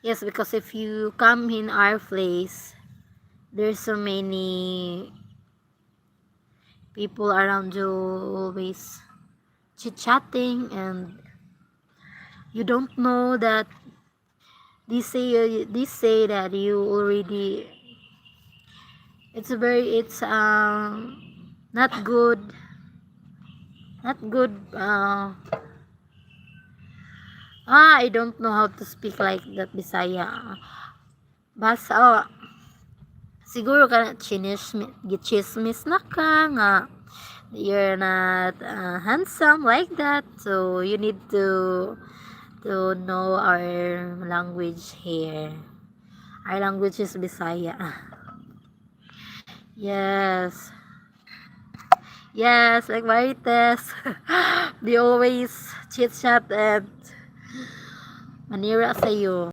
Yes, because if you come in our place, there's so many people around you always chit-chatting, and you don't know that they say that you already, it's not good, not good. I don't know how to speak like that Bisaya. Basta siguro ka gichismis na ka nga you're not handsome like that, so you need to know our language here. Our language is Bisaya. Yes. Yes, like Marites. They always chit chat and manira sa'yo.